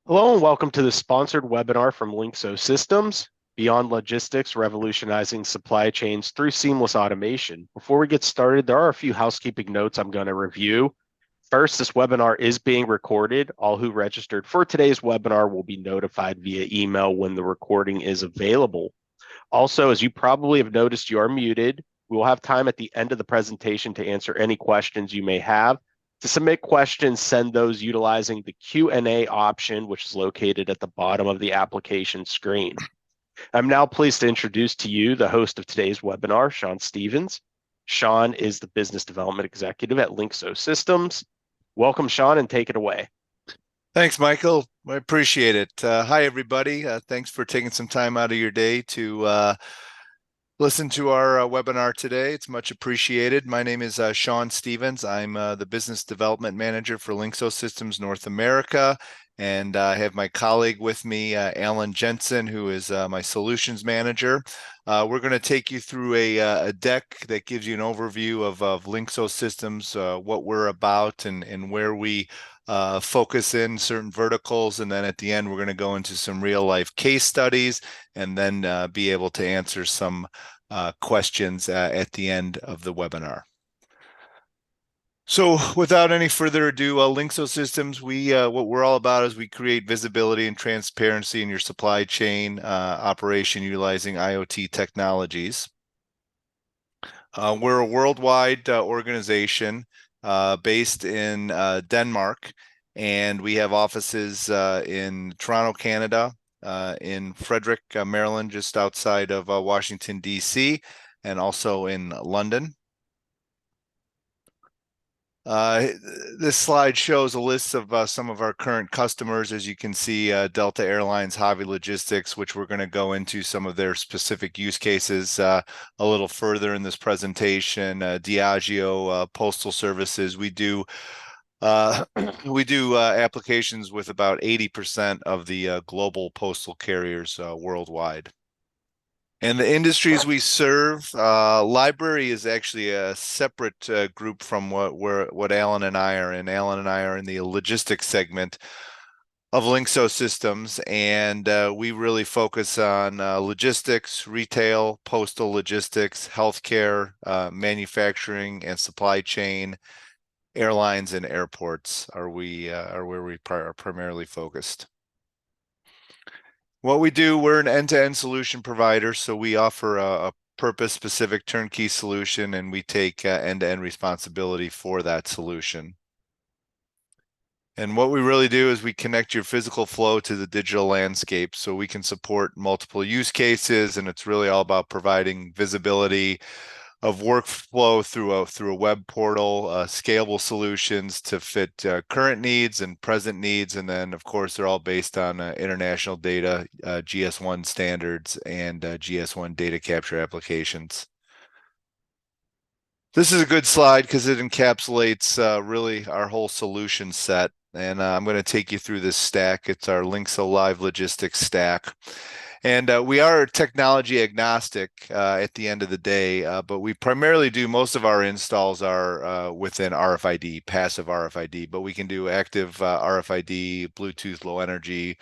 Hello and welcome to the sponsored webinar from Lyngsoe Systems, Beyond Logistics, Revolutionizing Supply Chains Through Seamless Automation. Before we get started, there are a few housekeeping notes I'm going to review. First, this webinar is being recorded. All who registered for today's webinar will be notified via email when the recording is available. Also, as you probably have noticed, you are muted. We will have time at the end of the presentation to answer any questions you may have. To submit questions, send those utilizing the Q&A option, which is located at the bottom of the application screen. I'm now pleased to introduce to you the host of today's webinar, Sean Stevens. Sean is the Business Development Executive at Lyngsoe Systems. Welcome, Sean, and take it away. Thanks, Michael. I appreciate it. Hi, everybody. Thanks for taking some time out of your day to listen to our webinar today. It's much appreciated. My name is Sean Stevens. I'm the Business Development Manager for Lyngsoe Systems North America, and I have my colleague with me, Alan Jensen, who is my Solutions Manager. We're going to take you through a deck that gives you an overview of Lyngsoe Systems, what we're about, and where we focus in certain verticals, and then at the end we're going to go into some real life case studies and then be able to answer some questions at the end of the webinar. So without any further ado, Lyngsoe Systems, what we're all about is we create visibility and transparency in your supply chain operation utilizing IoT technologies. We're a worldwide organization based in Denmark, and we have offices in Toronto, Canada, in Frederick, Maryland, just outside of Washington, D.C., and also in London. This slide shows a list of some of our current customers. As you can see, Delta Airlines, Javi Logistics, which we're going to go into some of their specific use cases a little further in this presentation. Diageo, Postal Services. We do applications with about 80% of the global postal carriers worldwide. And the industries we serve, library is actually a separate group from what Alan and I are in. Alan and I are in the logistics segment of Lyngsoe Systems, and we really focus on logistics, retail, postal logistics, healthcare, manufacturing, and supply chain. Airlines and airports are where we are primarily focused. What we do, we're an end-to-end solution provider, so we offer a purpose-specific turnkey solution, and we take end-to-end responsibility for that solution. And what we really do is we connect your physical flow to the digital landscape, so we can support multiple use cases, and it's really all about providing visibility of workflow through a web portal, scalable solutions to fit current needs and present needs, and then of course they're all based on international data, GS1 standards, and GS1 data capture applications. This is a good slide because it encapsulates really our whole solution set, and I'm going to take you through this stack. It's our Lyngsoe Live Logistics stack. And we are technology agnostic at the end of the day, but we primarily do most of our installs are within RFID, passive RFID, but we can do active RFID, Bluetooth Low Energy,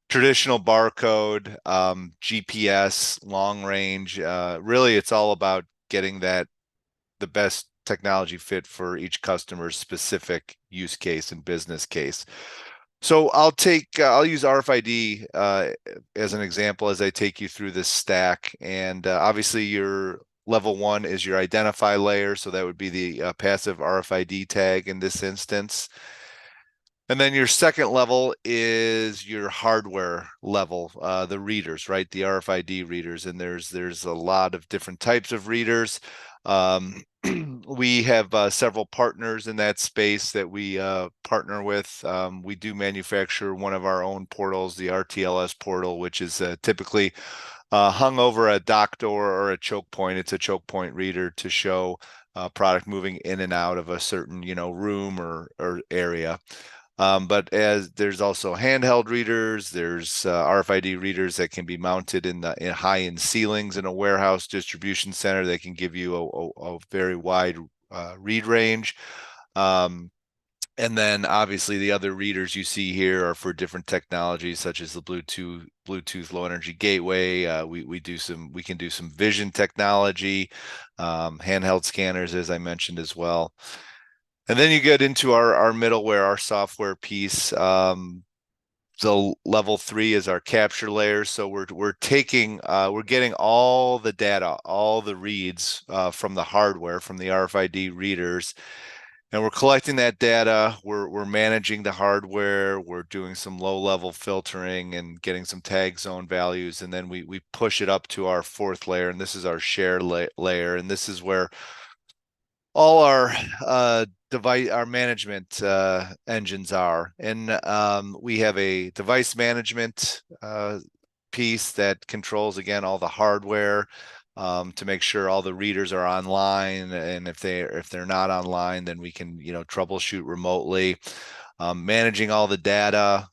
traditional barcode, GPS, long range. Really, it's all about getting the best technology fit for each customer's specific use case and business case. So I'll use RFID as an example as I take you through this stack. And obviously your level 1 is your identify layer. So that would be the passive RFID tag in this instance. And then your second level is your hardware level, the readers, right? The RFID readers. And there's a lot of different types of readers. We have several partners in that space that we partner with. We do manufacture one of our own portals, the RTLS portal, which is typically hung over a dock door or a choke point. It's a choke point reader to show product moving in and out of a certain, room or area. But as there's also handheld readers, there's RFID readers that can be mounted in high-end ceilings in a warehouse distribution center that can give you a very wide read range. And then obviously the other readers you see here are for different technologies such as the Bluetooth low energy gateway. We can do some vision technology, handheld scanners, as I mentioned as well. And then you get into our middleware, our software piece. So level 3 is our capture layer. So we're getting all the data, all the reads from the hardware, from the RFID readers, and we're collecting that data. We're managing the hardware. We're doing some low-level filtering and getting some tag zone values, and then we push it up to our 4th layer, and this is our share layer, and this is where all our device, our management engines are. And we have a device management piece that controls, again, all the hardware to make sure all the readers are online, and if they're not online, then we can troubleshoot remotely. Managing all the data.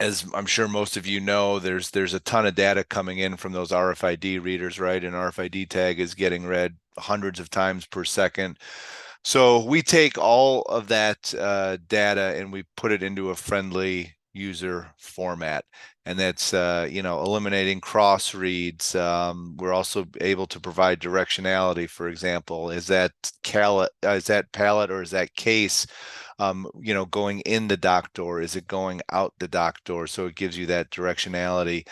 As I'm sure most of you know, there's a ton of data coming in from those RFID readers, right? An RFID tag is getting read hundreds of times per second. So we take all of that data and we put it into a friendly user format, and that's eliminating cross reads. We're also able to provide directionality. For example, is that pallet or is that case going in the dock door? Is it going out the dock door? So it gives you that directionality.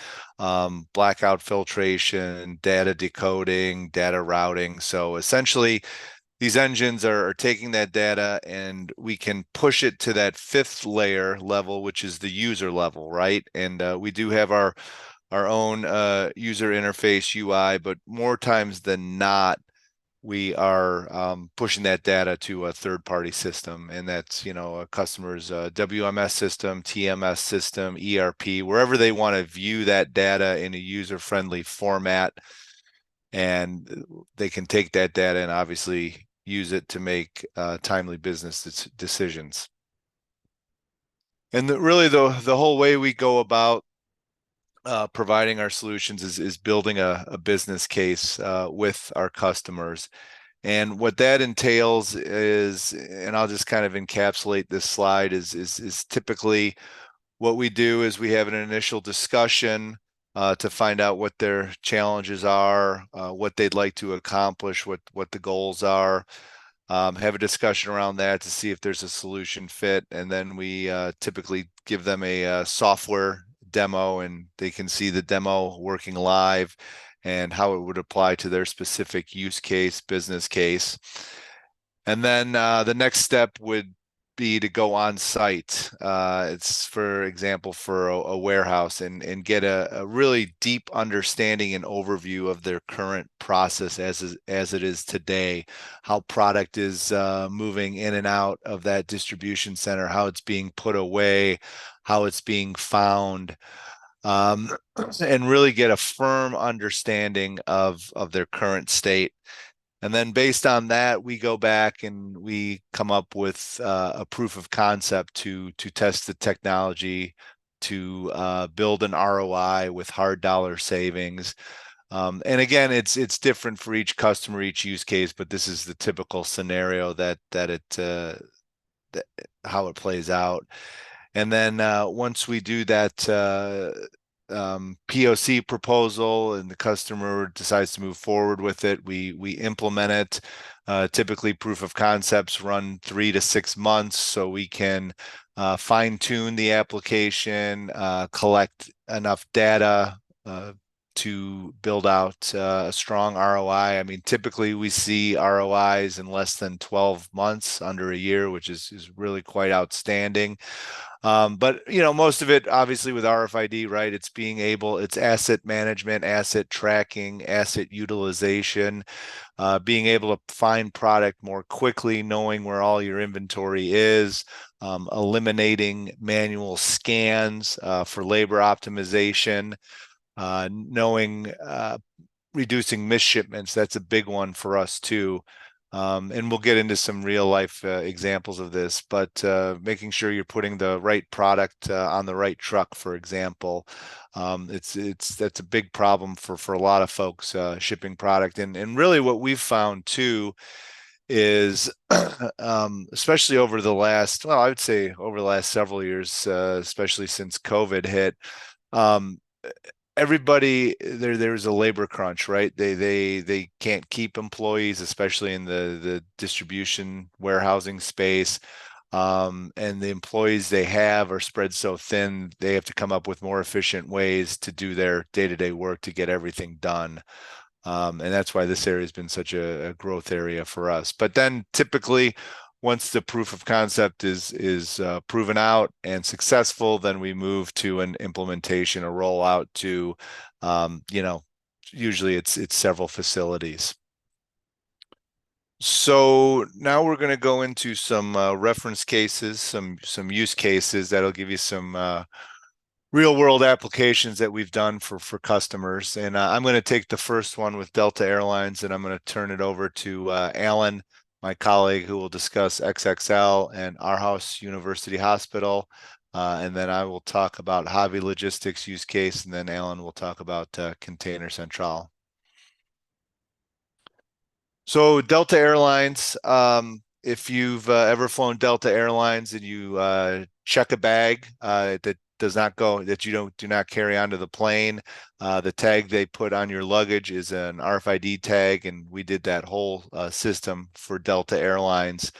Blackout filtration, data decoding, data routing. So essentially, these engines are taking that data and we can push it to that 5th layer level, which is the user level, right? And we do have our own user interface UI, but more times than not, we are pushing that data to a third-party system, and that's a customer's WMS system, TMS system, ERP, wherever they want to view that data in a user-friendly format, and they can take that data and obviously use it to make timely business decisions. And really, the whole way we go about providing our solutions is building a business case with our customers. And what that entails is, and I'll just kind of encapsulate this slide, is typically what we do is we have an initial discussion to find out what their challenges are, what they'd like to accomplish, what the goals are. Have a discussion around that to see if there's a solution fit, and then we typically give them a software demo, and they can see the demo working live and how it would apply to their specific use case, business case. And then the next step would be to go on site. It's, for example, for a warehouse, and get a really deep understanding and overview of their current process as it is today, how product is moving in and out of that distribution center, how it's being put away, how it's being found, and really get a firm understanding of their current state. And then based on that, we go back and we come up with a proof of concept to test the technology, to build an ROI with hard dollar savings. And again, it's different for each customer, each use case, but this is the typical scenario how it plays out. And then once we do that POC proposal and the customer decides to move forward with it, we implement it. Typically, proof of concepts run 3 to 6 months, so we can fine tune the application, collect enough data to build out a strong ROI. I mean, typically we see ROIs in less than 12 months, under a year, which is really quite outstanding. But most of it, obviously, with RFID, right? It's asset management, asset tracking, asset utilization, being able to find product more quickly, knowing where all your inventory is, eliminating manual scans for labor optimization, knowing reducing missed shipments. That's a big one for us too. And we'll get into some real life examples of this, but making sure you're putting the right product on the right truck, for example. That's a big problem for a lot of folks shipping product. And really what we've found too is especially over the last, well, I would say over the last several years, especially since COVID hit, um, everybody there's a labor crunch, right? They can't keep employees, especially in the distribution warehousing space. And the employees they have are spread so thin, they have to come up with more efficient ways to do their day-to-day work to get everything done. And that's why this area has been such a growth area for us. But then typically, once the proof of concept is proven out and successful, then we move to an implementation, a rollout to, usually it's several facilities. So now we're going to go into some reference cases, some use cases that'll give you some real world applications that we've done for customers. And I'm going to take the first one with Delta Airlines, and I'm going to turn it over to Alan, my colleague, who will discuss XXL and Aarhus University Hospital. And then I will talk about Javi Logistics use case, and then Alan will talk about Container Central. So Delta Airlines, if you've ever flown Delta Airlines and you check a bag that does not go, that you do not carry onto the plane, the tag they put on your luggage is an RFID tag, and we did that whole system for Delta Airlines.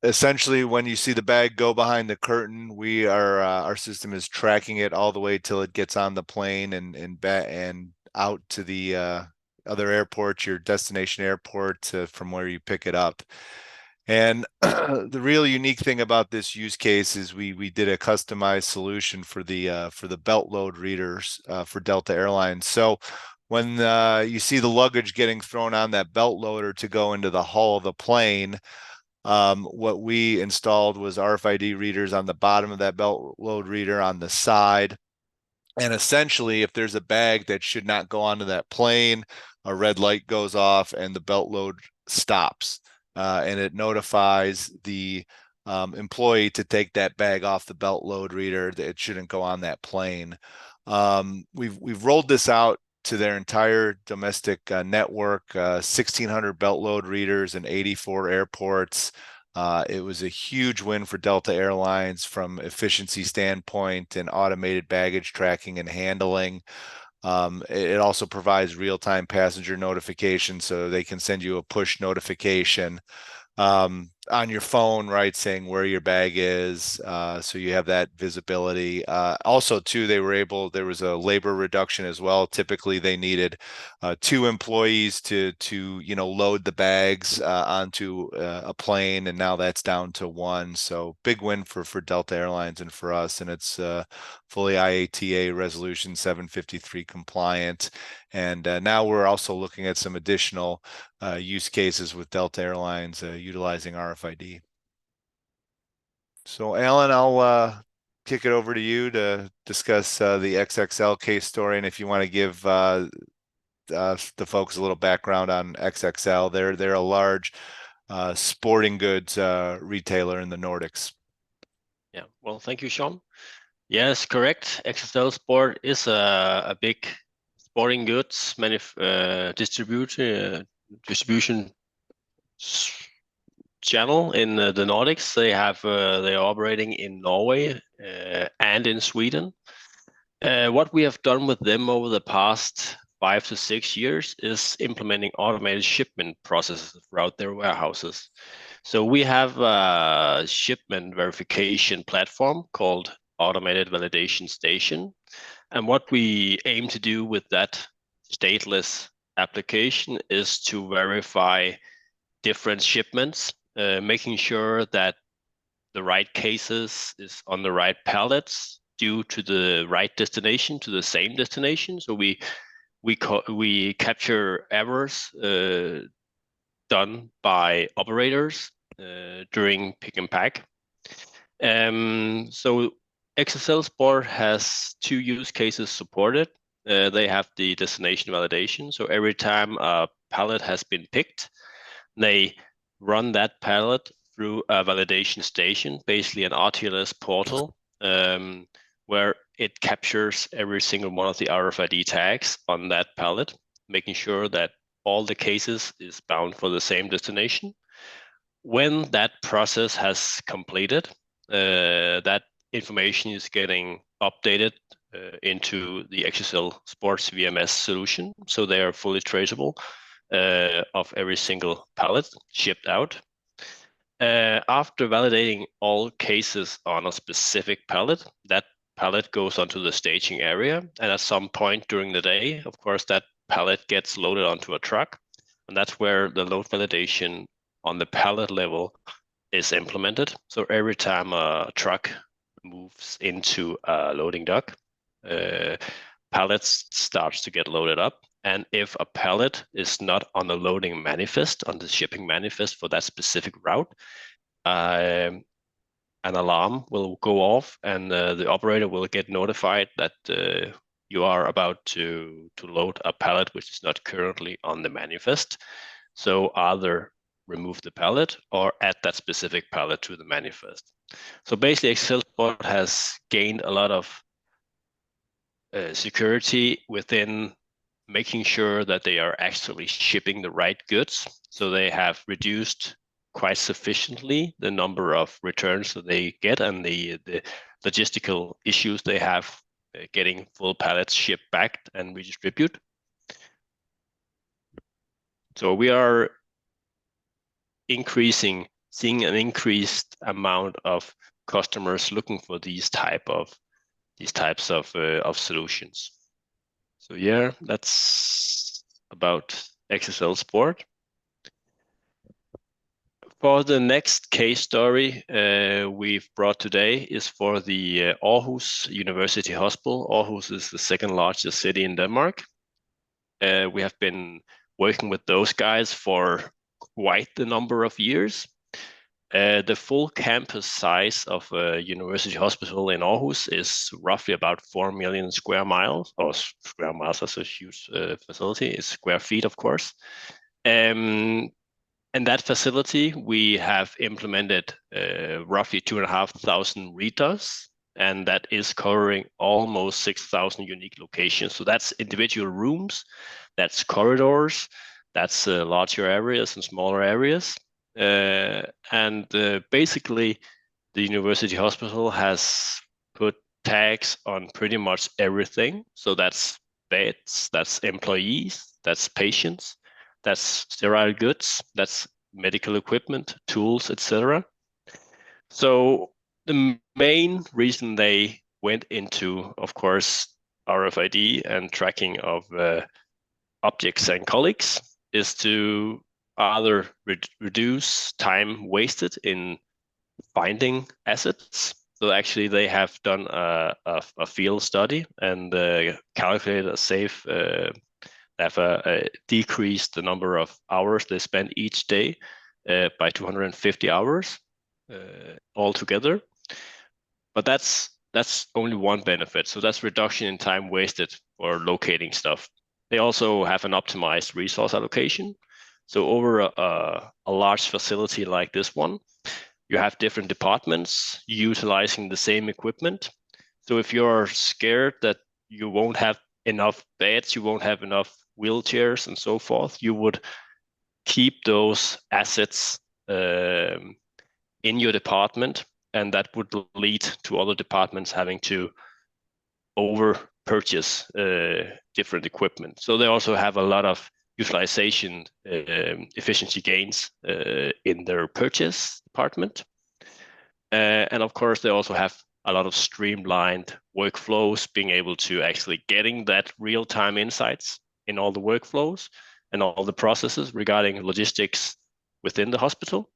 Essentially, when you see the bag go behind the curtain, our system is tracking it all the way till it gets on the plane and out to the other airport, your destination airport, from where you pick it up. And the real unique thing about this use case is we did a customized solution for the belt load readers for Delta Airlines. So when you see the luggage getting thrown on that belt loader to go into the hull of the plane, what we installed was RFID readers on the bottom of that belt load reader, on the side. And essentially, if there's a bag that should not go onto that plane, a red light goes off and the belt load stops. And it notifies the employee to take that bag off the belt load reader, that it shouldn't go on that plane. We've rolled this out to their entire domestic network, 1,600 belt load readers in 84 airports. It was a huge win for Delta Airlines from efficiency standpoint and automated baggage tracking and handling. It also provides real-time passenger notification, so they can send you a push notification on your phone, right, saying where your bag is, so you have that visibility. Also, too, there was a labor reduction as well. Typically, they needed 2 employees to load the bags onto a plane, and now that's down to 1. So big win for Delta Airlines and for us, and it's fully IATA Resolution 753 compliant. And now we're also looking at some additional use cases with Delta Airlines utilizing RFID. So Alan, I'll kick it over to you to discuss the XXL case story. And if you want to give the folks a little background on XXL, they're a large sporting goods retailer in the Nordics. Yeah, well, thank you, Sean. Yes, correct. XXL Sport is a big sporting goods distribution channel in the Nordics. They're operating in Norway and in Sweden. What we have done with them over the past 5 to 6 years is implementing automated shipment processes throughout their warehouses. So we have a shipment verification platform called Automated Validation Station. And what we aim to do with that stateless application is to verify different shipments, making sure that the right cases is on the right pallets due to the right destination, to the same destination. So we capture errors done by operators during pick and pack. So XXL Sport has 2 use cases supported. They have the destination validation. So every time a pallet has been picked, they run that pallet through a validation station, basically an RTLS portal, where it captures every single one of the RFID tags on that pallet, making sure that all the cases is bound for the same destination. When that process has completed, that information is getting updated into the XSL Sports VMS solution, so they are fully traceable of every single pallet shipped out. After validating all cases on a specific pallet, that pallet goes onto the staging area, and at some point during the day, of course, that pallet gets loaded onto a truck, and that's where the load validation on the pallet level is implemented. So every time a truck moves into a loading dock, pallets starts to get loaded up. And if a pallet is not on the loading manifest, on the shipping manifest for that specific route, an alarm will go off, and the operator will get notified that you are about to load a pallet which is not currently on the manifest. So either remove the pallet or add that specific pallet to the manifest. So basically, XSL Sport has gained a lot of security within making sure that they are actually shipping the right goods. So they have reduced quite sufficiently the number of returns that they get and the logistical issues they have getting full pallets shipped back and redistribute. So we are seeing an increased amount of customers looking for these types of solutions. So yeah, that's about XSL Sport. For the next case story we've brought today is for the Aarhus University Hospital. Aarhus is the second largest city in Denmark. We have been working with those guys for quite the number of years. The full campus size of a university hospital in Aarhus is roughly about 4 million square miles, or square miles, that's a huge facility. It's square feet, of course. And that facility, we have implemented roughly 2,500 readers, and that is covering almost 6,000 unique locations. So that's individual rooms, that's corridors, that's larger areas and smaller areas. Basically, the university hospital has put tags on pretty much everything. So that's beds, that's employees, that's patients, that's sterile goods, that's medical equipment, tools, etc. So the main reason they went into, of course, RFID and tracking of objects and colleagues is to either reduce time wasted in finding assets. So actually, they have done a field study and calculated a safe. They have decreased the number of hours they spend each day by 250 hours altogether. But that's only one benefit. So that's reduction in time wasted for locating stuff. They also have an optimized resource allocation. So over a large facility like this one, you have different departments utilizing the same equipment. So if you're scared that you won't have enough beds, you won't have enough wheelchairs and so forth, you would keep those assets in your department, and that would lead to other departments having to over purchase different equipment. So they also have a lot of utilization efficiency gains in their purchase department. And of course, they also have a lot of streamlined workflows, being able to actually getting that real-time insights in all the workflows and all the processes regarding logistics within the hospital.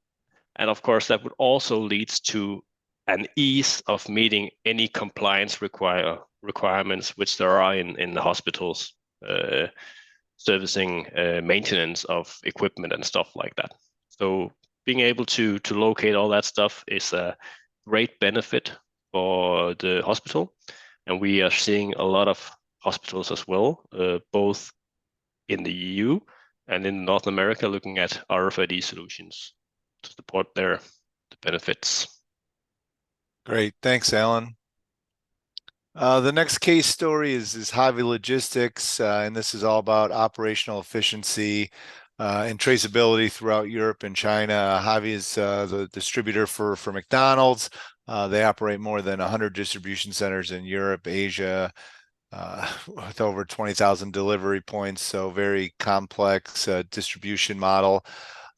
And of course, that would also lead to an ease of meeting any compliance requirements which there are in the hospitals, servicing maintenance of equipment and stuff like that. So being able to locate all that stuff is a great benefit for the hospital. And we are seeing a lot of hospitals as well, both in the EU and in North America, looking at RFID solutions to support the benefits. Great. Thanks, Alan. The next case story is Javi Logistics, and this is all about operational efficiency and traceability throughout Europe and China. Javi is the distributor for McDonald's. They operate more than 100 distribution centers in Europe, Asia, with over 20,000 delivery points, so very complex distribution model.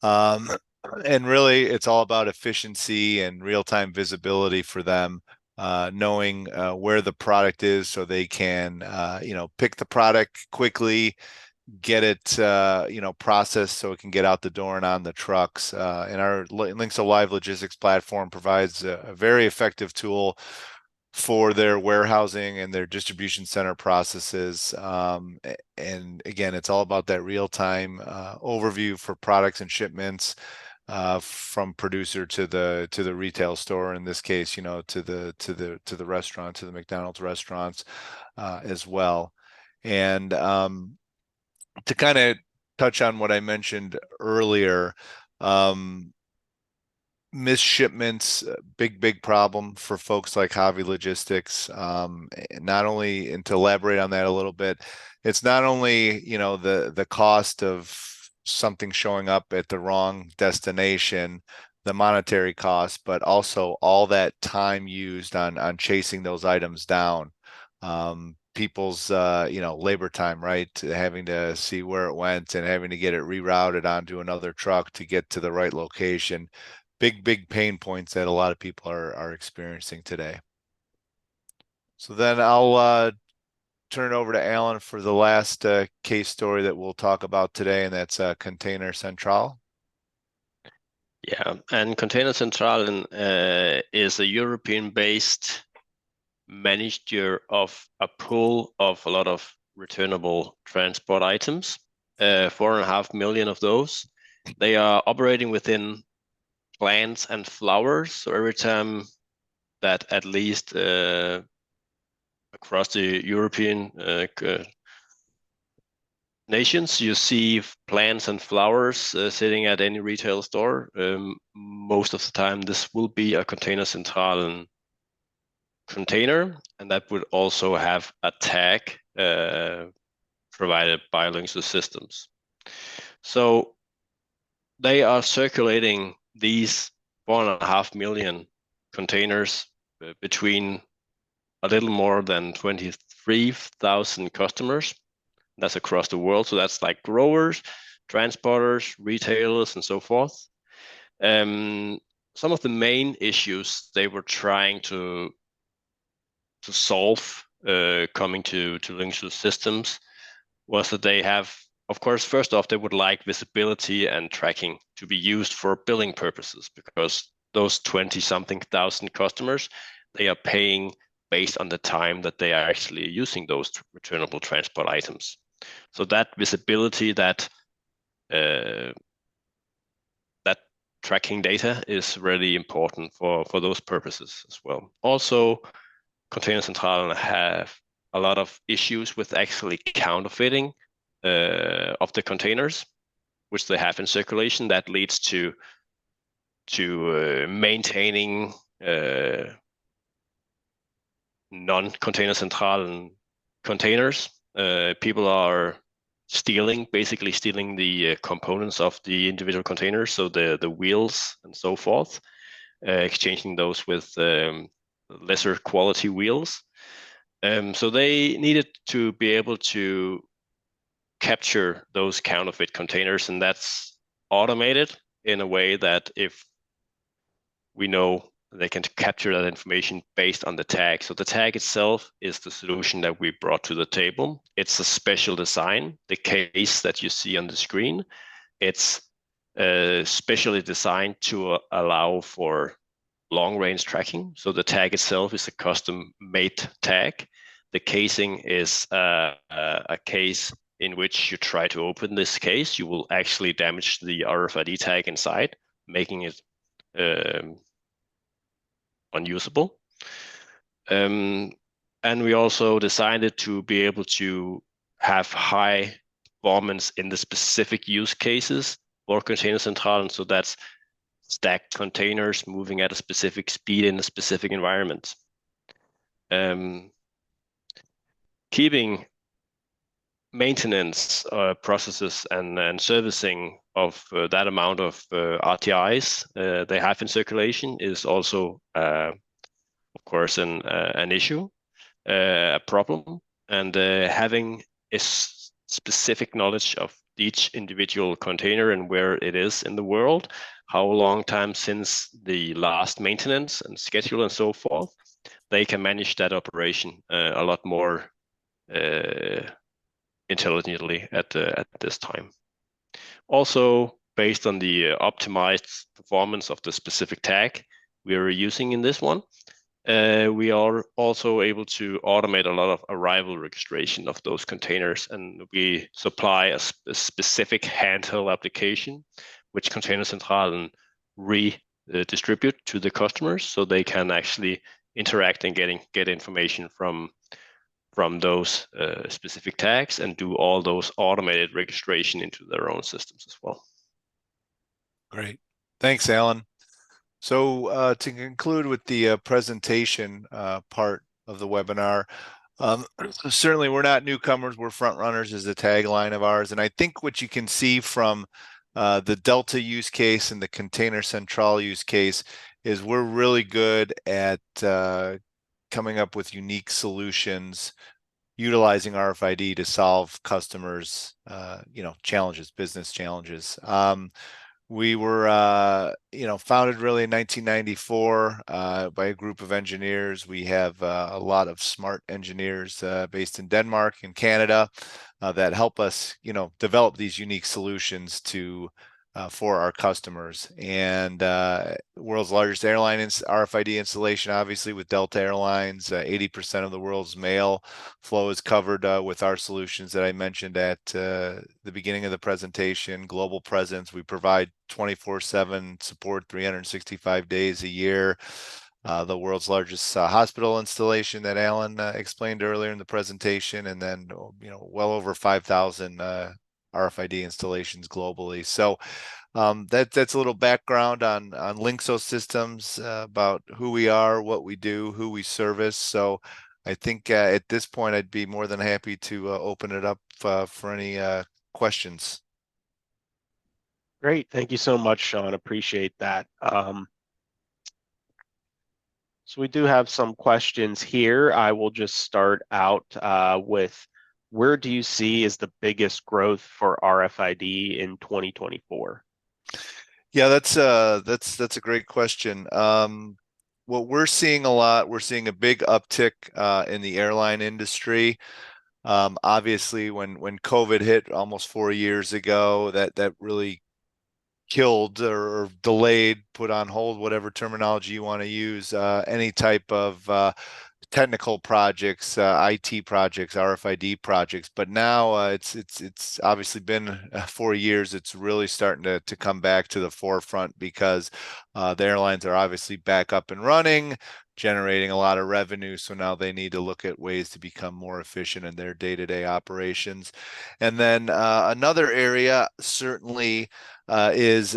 And really, it's all about efficiency and real-time visibility for them, knowing where the product is so they can, pick the product quickly, get it, processed so it can get out the door and on the trucks. And our Lyngsoe Live Logistics platform provides a very effective tool for their warehousing and their distribution center processes. And again, it's all about that real-time overview for products and shipments from producer to the retail store. In this case, to the restaurant, to the McDonald's restaurants as well. And to kind of touch on what I mentioned earlier, missed shipments, big problem for folks like Javi Logistics. Not only, and to elaborate on that a little bit, it's not only the cost of something showing up at the wrong destination, the monetary cost, but also all that time used on chasing those items down. People's labor time, right? Having to see where it went and having to get it rerouted onto another truck to get to the right location. Big pain points that a lot of people are experiencing today. So then I'll turn it over to Alan for the last case story that we'll talk about today, and that's Container Central. Yeah, and Container Central is a European-based manager of a pool of a lot of returnable transport items, 4.5 million of those. They are operating within plants and flowers. So every time that at least across the European nations, you see plants and flowers sitting at any retail store. Most of the time, this will be a Container Central container, and that would also have a tag provided by Lyngsoe Systems. So they are circulating these 4.5 million containers between a little more than 23,000 customers. That's across the world. So that's like growers, transporters, retailers, and so forth. Some of the main issues they were trying to solve coming to Lyngsoe Systems was that they have, of course, first off, they would like visibility and tracking to be used for billing purposes, because those 20-something thousand customers, they are paying based on the time that they are actually using those returnable transport items. So that visibility, that tracking data is really important for those purposes as well. Also, Container Central have a lot of issues with actually counterfeiting of the containers, which they have in circulation. That leads to maintaining non-Container Central containers. People are basically stealing the components of the individual containers, so the wheels and so forth, exchanging those with lesser quality wheels. So they needed to be able to capture those counterfeit containers, and that's automated in a way that if we know they can capture that information based on the tag. So the tag itself is the solution that we brought to the table. It's a special design. The case that you see on the screen, it's specially designed to allow for long-range tracking. So the tag itself is a custom-made tag. The casing is a case in which you try to open this case, you will actually damage the RFID tag inside, making it unusable. And we also designed it to be able to have high performance in the specific use cases for Container Central. And so that's stacked containers moving at a specific speed in a specific environment. keeping maintenance processes and servicing of that amount of RTIs they have in circulation is also, of course, an issue, a problem, and having a specific knowledge of each individual container and where it is in the world, how long time since the last maintenance and schedule and so forth, they can manage that operation a lot more intelligently at this time. Also, based on the optimized performance of the specific tag we are using in this one, we are also able to automate a lot of arrival registration of those containers, and we supply a specific handheld application which Containercentralen redistribute to the customers, so they can actually interact and get information from those specific tags and do all those automated registration into their own systems as well. Great. Thanks, Alan. So to conclude with the presentation part of the webinar, certainly we're not newcomers, we're front runners is the tagline of ours. And I think what you can see from the Delta use case and the Container Central use case is we're really good at coming up with unique solutions utilizing RFID to solve customers, challenges, business challenges. We were, founded really in 1994 by a group of engineers. We have a lot of smart engineers based in Denmark and Canada that help us, develop these unique solutions for our customers. And world's largest airline RFID installation, obviously with Delta Airlines, 80% of the world's mail flow is covered with our solutions that I mentioned at the beginning of the presentation. Global presence, we provide 24/7 support, 365 days a year. The world's largest hospital installation that Alan explained earlier in the presentation, and then well over 5,000 RFID installations globally. So that's a little background on Lyngsoe Systems, about who we are, what we do, who we service. So I think at this point I'd be more than happy to open it up for any questions. Great. Thank you so much, Sean. Appreciate that. So we do have some questions here. I will just start out with, where do you see is the biggest growth for RFID in 2024? Yeah, that's a great question. What we're seeing a lot, we're seeing a big uptick in the airline industry. Obviously, when COVID hit almost 4 years ago, that really killed or delayed, put on hold, whatever terminology you want to use, any type of technical projects, IT projects, RFID projects. But now it's obviously been 4 years. It's really starting to come back to the forefront because the airlines are obviously back up and running, generating a lot of revenue. So now they need to look at ways to become more efficient in their day-to-day operations. And then another area certainly is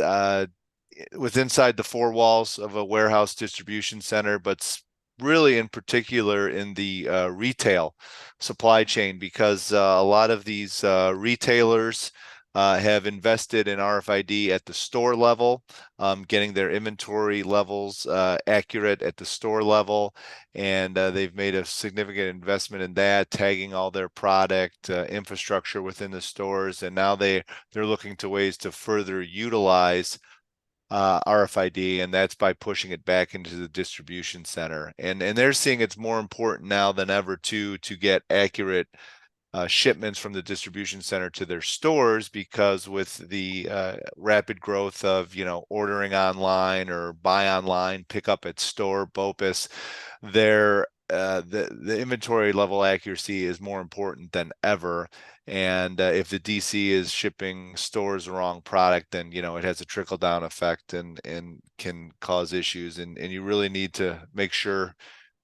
with inside the four walls of a warehouse distribution center, but really in particular in the retail supply chain, because a lot of these retailers have invested in RFID at the store level, getting their inventory levels accurate at the store level. And they've made a significant investment in that, tagging all their product infrastructure within the stores. And now they're looking to ways to further utilize RFID, and that's by pushing it back into the distribution center. And they're seeing it's more important now than ever to get accurate shipments from the distribution center to their stores, because with the rapid growth of ordering online or buy online, pick up at store, BOPIS, the inventory level accuracy is more important than ever. And if the DC is shipping stores the wrong product, then it has a trickle down effect and can cause issues. And you really need to make sure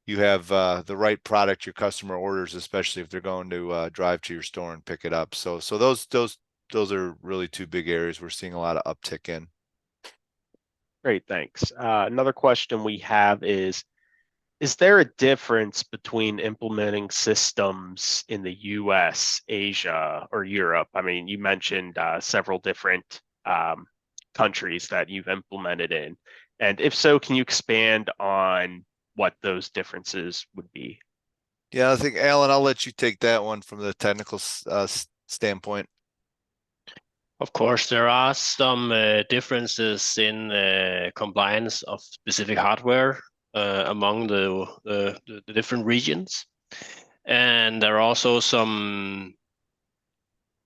you have the right product your customer orders, especially if they're going to drive to your store and pick it up. So those are really two big areas we're seeing a lot of uptick in. Great, thanks. Another question we have is, Is there a difference between implementing systems in the US, Asia, or Europe? I mean, you mentioned several different countries that you've implemented in. And if so, can you expand on what those differences would be? Yeah, I think Alan, I'll let you take that one from the technical standpoint. Of course, there are some differences in compliance of specific hardware among the different regions. And there are also some,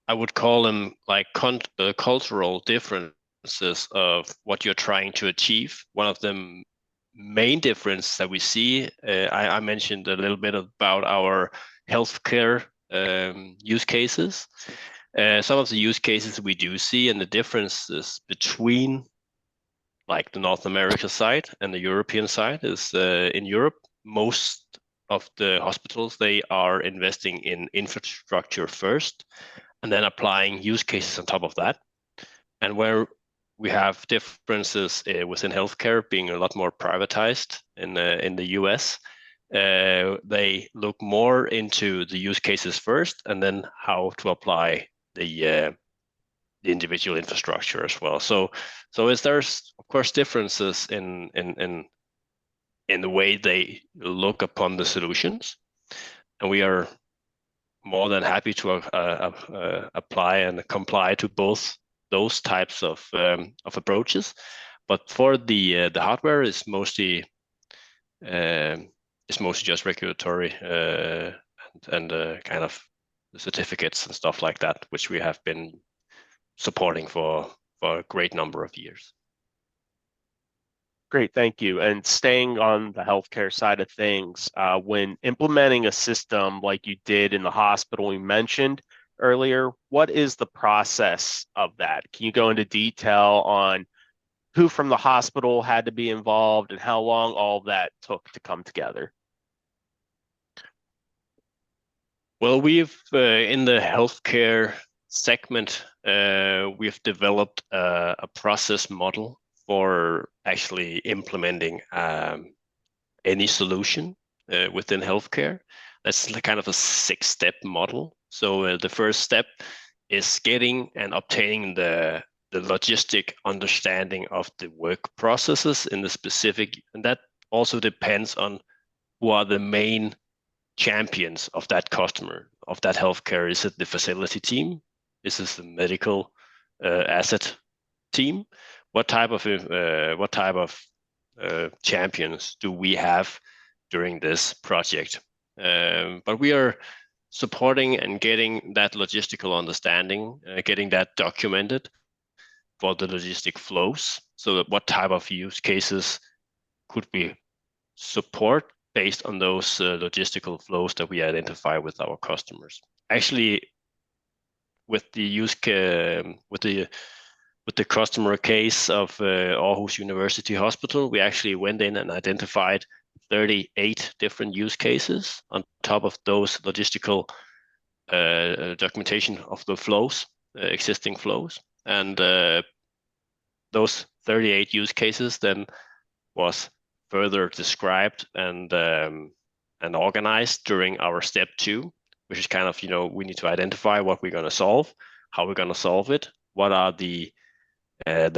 I would call them like cultural differences of what you're trying to achieve. One of the main difference that we see, I mentioned a little bit about our healthcare use cases. Some of the use cases we do see and the differences between like the North America side and the European side is in Europe, most of the hospitals, they are investing in infrastructure first and then applying use cases on top of that. And where we have differences within healthcare being a lot more privatized in the US, they look more into the use cases first and then how to apply the individual infrastructure as well. So there's of course differences in the way they look upon the solutions, and we are more than happy to apply and comply to both those types of approaches. But for the hardware is mostly just regulatory and kind of the certificates and stuff like that, which we have been supporting for a great number of years. Great, thank you. And staying on the healthcare side of things, when implementing a system like you did in the hospital you mentioned earlier, what is the process of that? Can you go into detail on who from the hospital had to be involved and how long all of that took to come together? Well, we've in the healthcare segment, we've developed a process model for actually implementing any solution within healthcare. That's kind of a 6-step model. So the first step is getting and obtaining the logistic understanding of the work processes in the specific, and that also depends on who are the main champions of that customer, of that healthcare. Is it the facility team? Is it the medical asset team? What type of champions do we have during this project? But we are supporting and getting that logistical understanding, getting that documented for the logistic flows. So that what type of use cases could we support based on those logistical flows that we identify with our customers. Actually, with the customer case of Aarhus University Hospital, we actually went in and identified 38 different use cases on top of those logistical documentation of the flows, existing flows. And those 38 use cases then was further described and organized during our step 2, which is kind of, we need to identify what we're going to solve, how we're going to solve it, what are the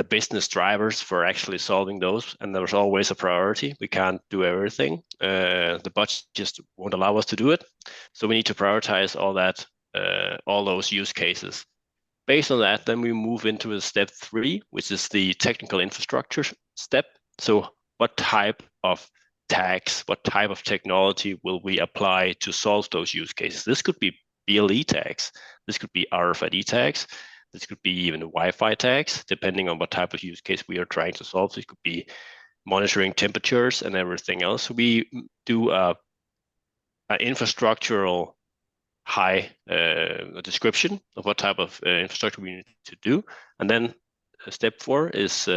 business drivers for actually solving those, and there's always a priority. We can't do everything. The budget just won't allow us to do it, so we need to prioritize all that, all those use cases. Based on that, then we move into the step 3, which is the technical infrastructure step. So what type of tags, what type of technology will we apply to solve those use cases? This could be BLE tags, this could be RFID tags, this could be even Wi-Fi tags, depending on what type of use case we are trying to solve. This could be monitoring temperatures and everything else. We do an infrastructural high description of what type of infrastructure we need to do. And then step 4 is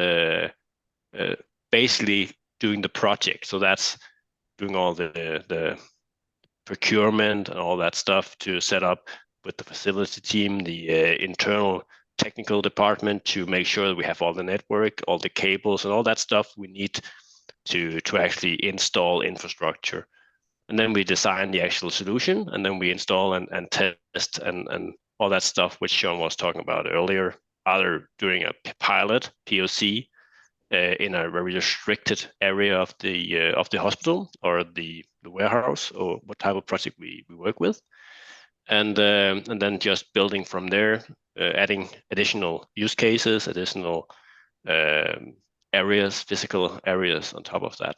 basically doing the project. So that's doing all the procurement and all that stuff to set up with the facility team, the internal technical department, to make sure that we have all the network, all the cables and all that stuff we need to actually install infrastructure. And then we design the actual solution, and then we install and test and all that stuff which Sean was talking about earlier, either during a pilot POC in a very restricted area of the hospital or the warehouse, or what type of project we work with, and then just building from there, adding additional use cases, additional areas, physical areas on top of that.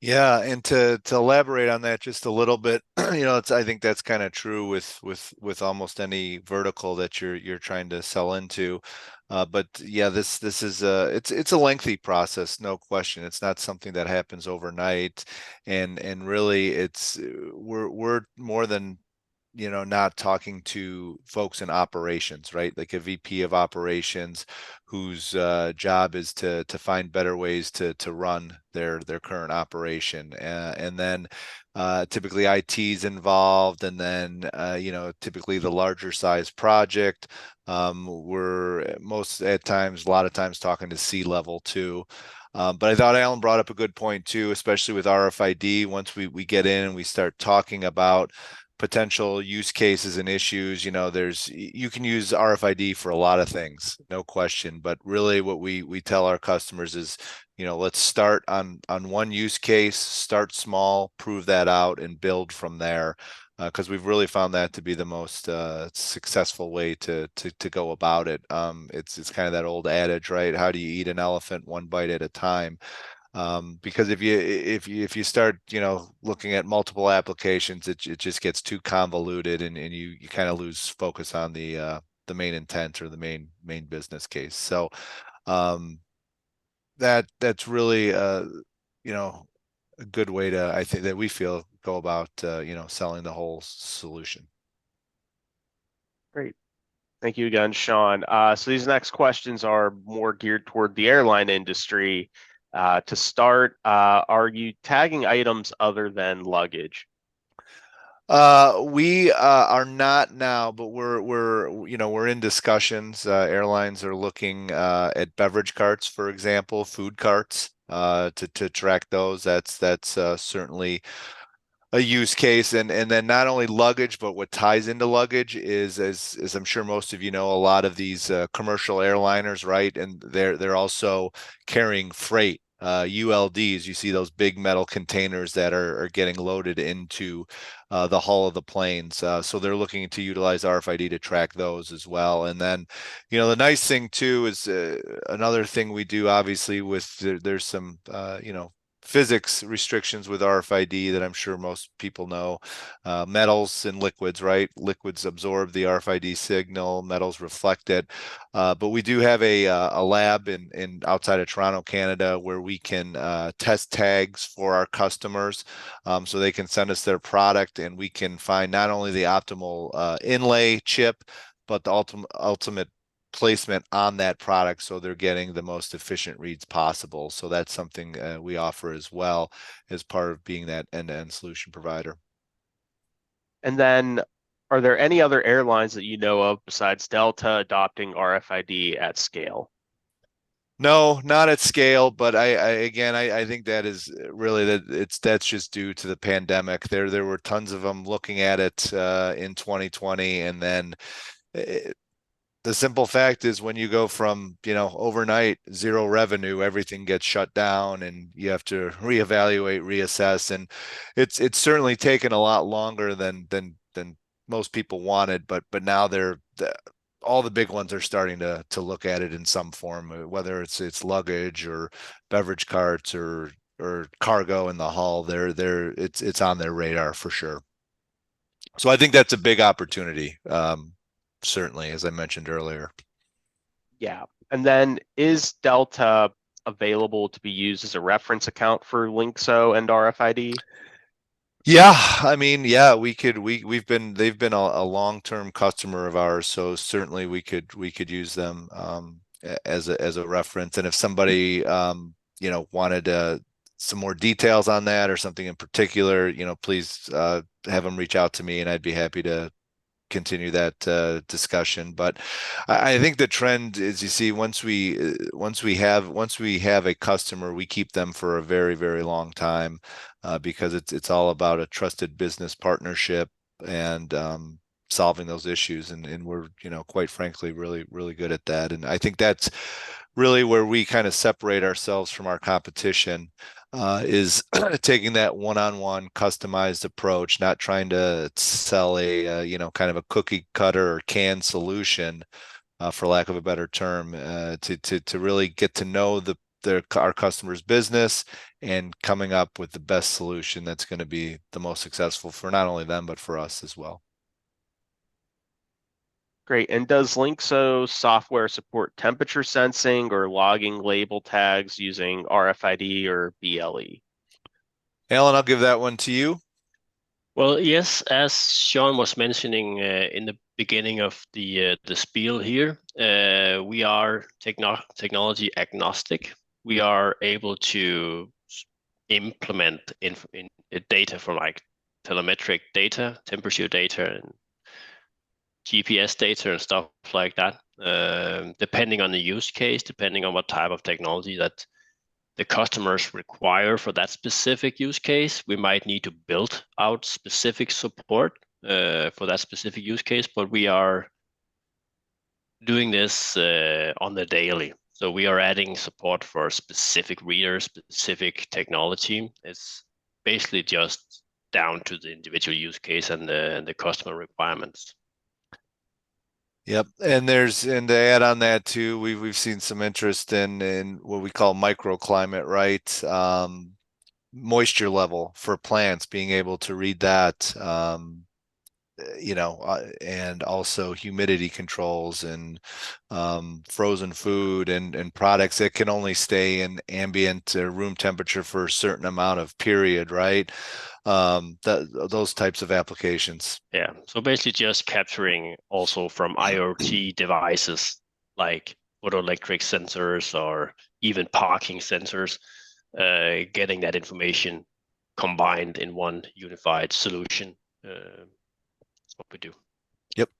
Yeah, and to elaborate on that just a little bit, I think that's kind of true with almost any vertical that you're trying to sell into. But yeah, this is it's a lengthy process, no question. It's not something that happens overnight, and really we're more than not talking to folks in operations, right? Like a VP of operations whose job is to find better ways to run their current operation, and then typically IT's involved, and then typically the larger size project. We're a lot of times talking to C-level too. But I thought Alan brought up a good point too, especially with RFID. Once we get in and we start talking about potential use cases and issues, you can use RFID for a lot of things, no question. But really what we tell our customers is, let's start on one use case, start small, prove that out, and build from there. Because we've really found that to be the most successful way to go about it. It's kind of that old adage, right? How do you eat an elephant? One bite at a time. Because if you start looking at multiple applications, it just gets too convoluted, and you kind of lose focus on the main intent or the main business case. So that's really a good way to, I think, that we feel, go about selling the whole solution. Great. Thank you again, Sean. So these next questions are more geared toward the airline industry. To start, are you tagging items other than luggage? We are not now, but we're in discussions. Airlines are looking at beverage carts, for example, food carts, to track those. That's certainly a use case, and then not only luggage, but what ties into luggage is, as I'm sure most of you know, a lot of these commercial airliners, right? And they're also carrying freight, ULDs. You see those big metal containers that are getting loaded into the hull of the planes. So they're looking to utilize RFID to track those as well. And then, the nice thing too is another thing we do, obviously, there's some physics restrictions with RFID that I'm sure most people know. Metals and liquids, right? Liquids absorb the RFID signal, metals reflect it. But we do have a lab in outside of Toronto, Canada, where we can test tags for our customers, so they can send us their product, and we can find not only the optimal inlay chip, but the ultimate placement on that product, so they're getting the most efficient reads possible. So that's something we offer as well as part of being that end-to-end solution provider. And then, are there any other airlines that you know of besides Delta adopting RFID at scale? No, not at scale, but I think that is really that's just due to the pandemic. There were tons of them looking at it in 2020, and then the simple fact is, when you go from overnight zero revenue, everything gets shut down, and you have to reevaluate, reassess, and it's certainly taken a lot longer than most people wanted. But now all the big ones are starting to look at it in some form, whether it's luggage or beverage carts or cargo in the hull. It's on their radar for sure. So I think that's a big opportunity. Certainly, as I mentioned earlier. Yeah. And then, is Delta available to be used as a reference account for Lyngsoe and RFID? Yeah, I mean, yeah, they've been a long-term customer of ours, so certainly we could use them as a reference. And if somebody wanted some more details on that or something in particular, please have them reach out to me, and I'd be happy to continue that discussion. But I think the trend is, you see, once we have a customer, we keep them for a very, very long time, because it's all about a trusted business partnership and solving those issues, and we're, quite frankly, really, really good at that. And I think that's really where we kind of separate ourselves from our competition, is taking that one-on-one customized approach, not trying to sell kind of a cookie cutter or canned solution, for lack of a better term, to really get to know our customer's business and coming up with the best solution that's going to be the most successful for not only them, but for us as well. Great. And does Lyngsoe software support temperature sensing or logging label tags using RFID or BLE? Alan, I'll give that one to you. Well, yes, as Sean was mentioning in the beginning of the spiel here, we are technology agnostic. We are able to implement in data from like telemetric data, temperature data, and GPS data and stuff like that, depending on the use case, depending on what type of technology that the customers require for that specific use case. We might need to build out specific support for that specific use case, but we are doing this on the daily. So we are adding support for specific readers, specific technology. It's basically just down to the individual use case and the customer requirements. Yep, and to add on that too, we've seen some interest in what we call microclimate, right? Moisture level for plants, being able to read that, and also humidity controls and frozen food and products that can only stay in ambient room temperature for a certain amount of period, right? Those types of applications. Yeah, so basically just capturing also from IoT devices like photoelectric sensors or even parking sensors, getting that information combined in one unified solution. That's what we do. Yep.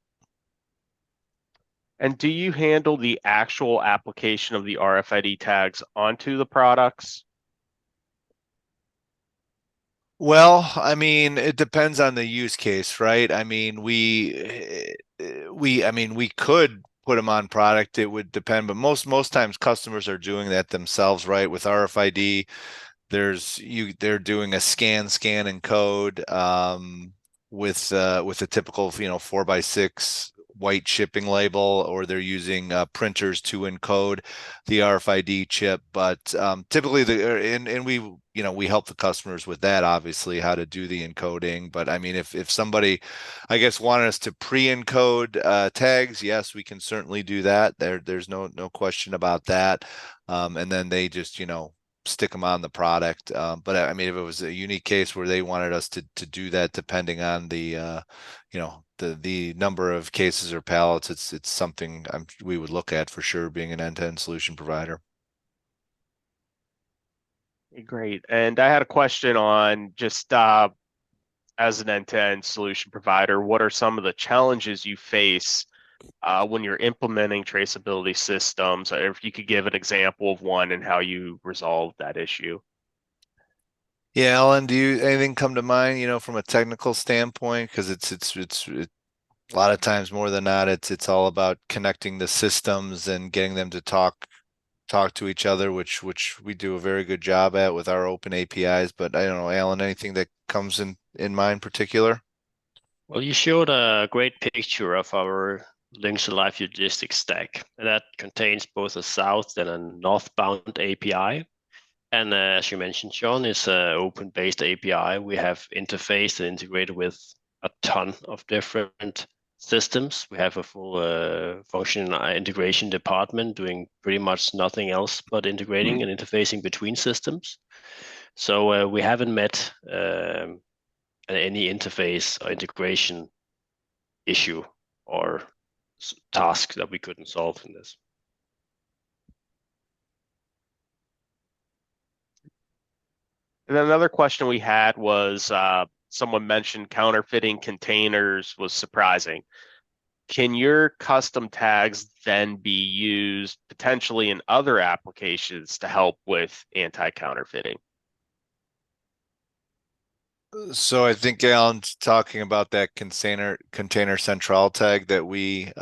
And do you handle the actual application of the RFID tags onto the products? Well, I mean, it depends on the use case, right? I mean, we could put them on product. It would depend, but most times customers are doing that themselves, right? With RFID, they're doing a scan and code, with a typical 4x6 white shipping label, or they're using printers to encode the RFID chip. But typically and we help the customers with that, obviously, how to do the encoding. But I mean, if somebody, I guess, wanted us to pre-encode tags, yes, we can certainly do that. There's no question about that. And then they just stick them on the product. But I mean, if it was a unique case where they wanted us to do that, depending on the the number of cases or pallets, it's something we would look at for sure, being an end-to-end solution provider. Great. And I had a question on just as an end-to-end solution provider, what are some of the challenges you face when you're implementing traceability systems? Or if you could give an example of one and how you resolved that issue. Yeah, Alan, anything come to mind, from a technical standpoint? Because it's a lot of times, more than not, it's all about connecting the systems and getting them to talk to each other, which we do a very good job at with our open APIs. But I don't know, Alan, anything that comes in mind particular? Well, you showed a great picture of our Lyngsoe Live Logistics stack, and that contains both a south and a northbound API. And as you mentioned, Sean, it's an open-based API. We have interfaced and integrated with a ton of different systems. We have a full function integration department doing pretty much nothing else but integrating and interfacing between systems. So we haven't met any interface or integration issue or task that we couldn't solve in this. And then another question we had was someone mentioned counterfeiting containers was surprising. Can your custom tags then be used potentially in other applications to help with anti-counterfeiting? So I think Alan's talking about that container central tag that we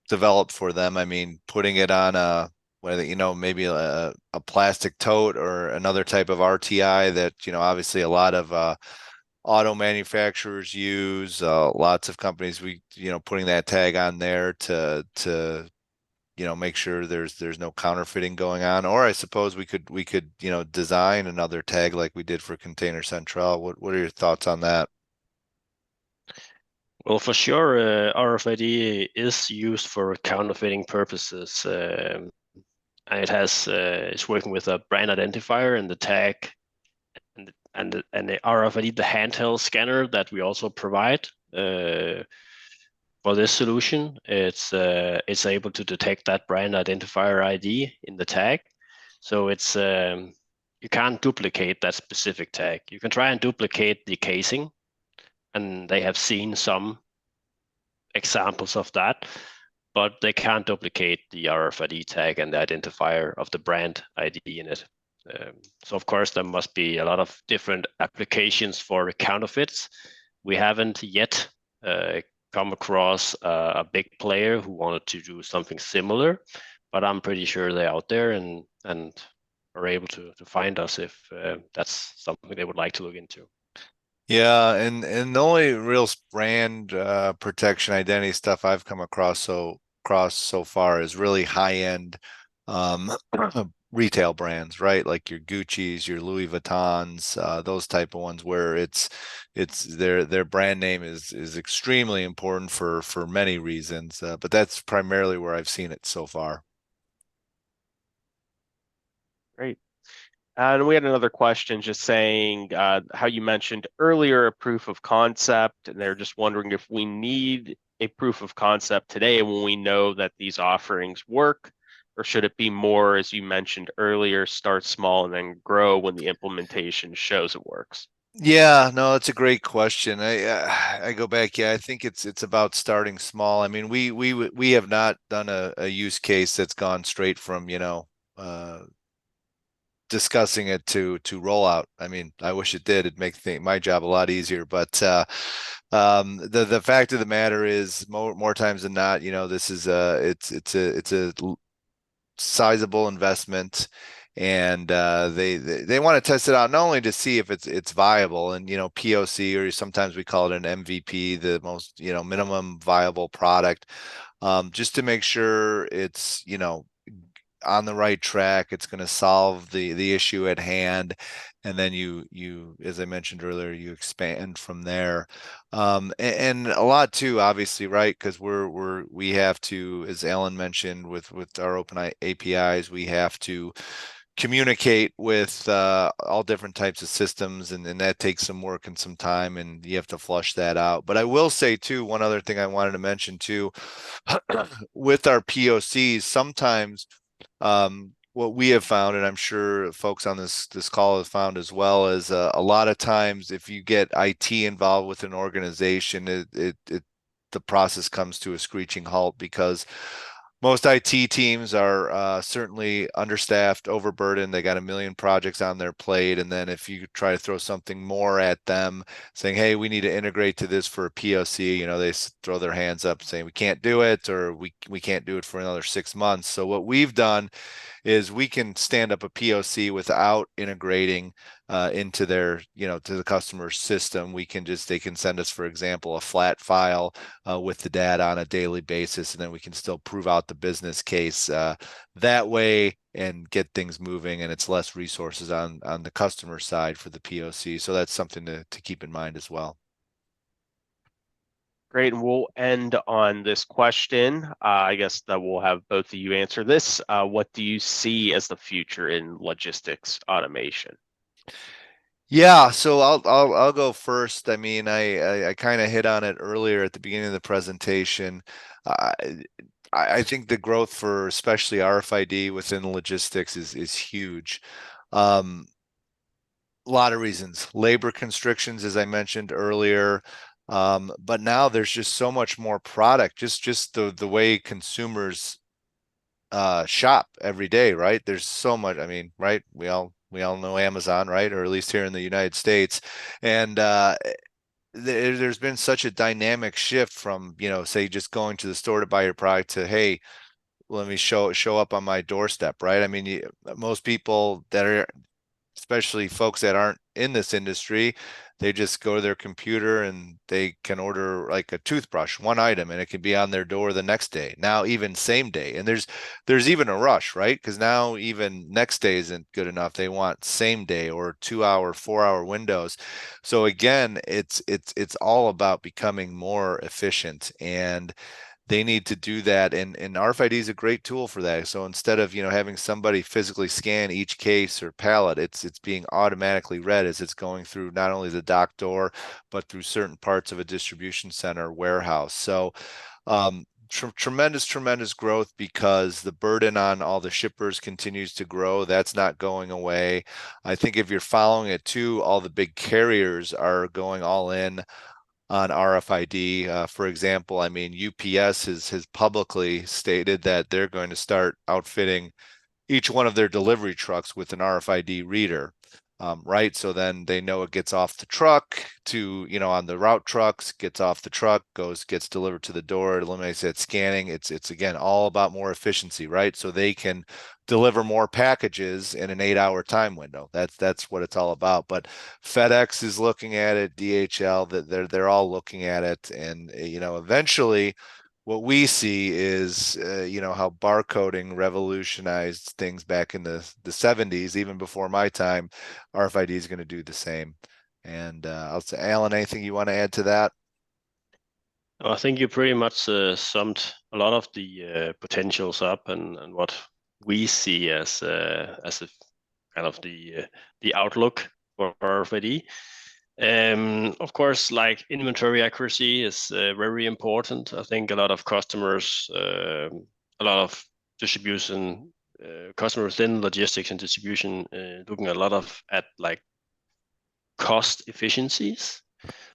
developed for them. I mean, putting it on whether maybe a plastic tote or another type of RTI that obviously a lot of auto manufacturers use. Lots of companies putting that tag on there to make sure there's no counterfeiting going on. Or I suppose we could design another tag like we did for Container Central. What are your thoughts on that? Well, for sure, RFID is used for counterfeiting purposes, and it's working with a brand identifier and the tag and the RFID, the handheld scanner that we also provide. For this solution, it's able to detect that brand identifier ID in the tag, so it's you can't duplicate that specific tag. You can try and duplicate the casing, and they have seen some examples of that, but they can't duplicate the RFID tag and the identifier of the brand ID in it. So of course there must be a lot of different applications for counterfeits. We haven't yet come across a big player who wanted to do something similar, but I'm pretty sure they're out there and are able to find us if that's something they would like to look into. Yeah, and the only real brand protection identity stuff I've come across so far is really high end um, retail brands, right? Like your Gucci's, your Louis Vuittons, those type of ones where it's their brand name is extremely important for many reasons. But that's primarily where I've seen it so far. Great. And we had another question just saying how you mentioned earlier a proof of concept, and they're just wondering if we need a proof of concept today when we know that these offerings work, or should it be more, as you mentioned earlier, start small and then grow when the implementation shows it works? Yeah, no, that's a great question. I go back. Yeah, I think it's about starting small. I mean, we have not done a use case that's gone straight from discussing it to rollout. I mean, I wish it did. It'd make my job a lot easier. But the fact of the matter is, more times than not, this is it's a sizable investment, and they want to test it out not only to see if it's viable, and POC, or sometimes we call it an MVP, the most minimum viable product, just to make sure it's on the right track. It's going to solve the issue at hand, and then you as I mentioned earlier, you expand from there. And a lot too, obviously, right? Because we have to, as Alan mentioned, with our open APIs, we have to communicate with all different types of systems, and that takes some work and some time, and you have to flush that out. But I will say too, one other thing I wanted to mention too, with our POCs, sometimes what we have found, and I'm sure folks on this call have found as well, is a lot of times if you get IT involved with an organization, the process comes to a screeching halt because most IT teams are certainly understaffed, overburdened. They got a million projects on their plate. And then if you try to throw something more at them, saying, hey, we need to integrate to this for a POC, they throw their hands up saying, we can't do it, or we can't do it for another 6 months. So what we've done is we can stand up a POC without integrating into their, to the customer's system. They can send us, for example, a flat file with the data on a daily basis, and then we can still prove out the business case that way and get things moving. And it's less resources on the customer side for the POC. So that's something to keep in mind as well. Great, and we'll end on this question. I guess that we'll have both of you answer this. What do you see as the future in logistics automation? Yeah, so I'll go first. I mean, I kind of hit on it earlier at the beginning of the presentation. I I think the growth for especially RFID within logistics is huge. Um, A lot of reasons. Labor constrictions, as I mentioned earlier. But now there's just so much more product, just the way consumers shop every day, right? There's so much, I mean, right? We all know Amazon, right? Or at least here in the United States. And there's been such a dynamic shift from, say just going to the store to buy your product to, hey, let me show up on my doorstep, right? I mean, most people that are, especially folks that aren't in this industry, they just go to their computer and they can order like a toothbrush, one item, and it can be on their door the next day. Now even same day. And there's even a rush, right? Because now even next day isn't good enough. They want same day or 2 hour, 4 hour windows. So again, it's all about becoming more efficient, and they need to do that, and RFID is a great tool for that. So instead of having somebody physically scan each case or pallet, it's being automatically read as it's going through not only the dock door but through certain parts of a distribution center warehouse. So tremendous growth, because the burden on all the shippers continues to grow. That's not going away. I think if you're following it too, all the big carriers are going all in on RFID. For example, I mean, UPS has publicly stated that they're going to start outfitting each one of their delivery trucks with an RFID reader. Right. So then they know it gets off the truck to, on the route trucks, gets off the truck, gets delivered to the door, it eliminates that scanning. It's again all about more efficiency, right? So they can deliver more packages in an 8 hour time window. That's what it's all about. But FedEx is looking at it, DHL, that they're all looking at it. And eventually what we see is, how barcoding revolutionized things back in the 70s, even before my time. RFID is going to do the same. And I'll say, Alan, anything you want to add to that? I think you pretty much summed a lot of the potentials up, and what we see as a kind of the outlook for RFID. Of course, like inventory accuracy is very important. I think a lot of customers, a lot of distribution customers in logistics and distribution, looking a lot at like cost efficiencies.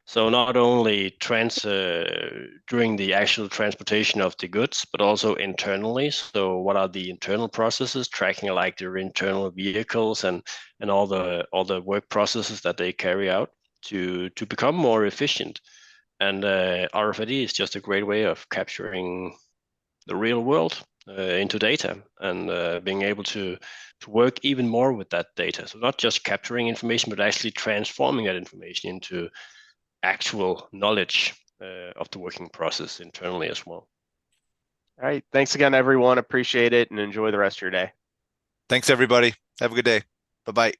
So not only during the actual transportation of the goods, but also internally. So what are the internal processes, tracking like their internal vehicles and all the work processes that they carry out to become more efficient. And RFID is just a great way of capturing the real world into data, and being able to work even more with that data. So not just capturing information, but actually transforming that information into actual knowledge of the working process internally as well. All right. Thanks again, everyone. Appreciate it, and enjoy the rest of your day. Thanks, everybody. Have a good day. Bye-bye.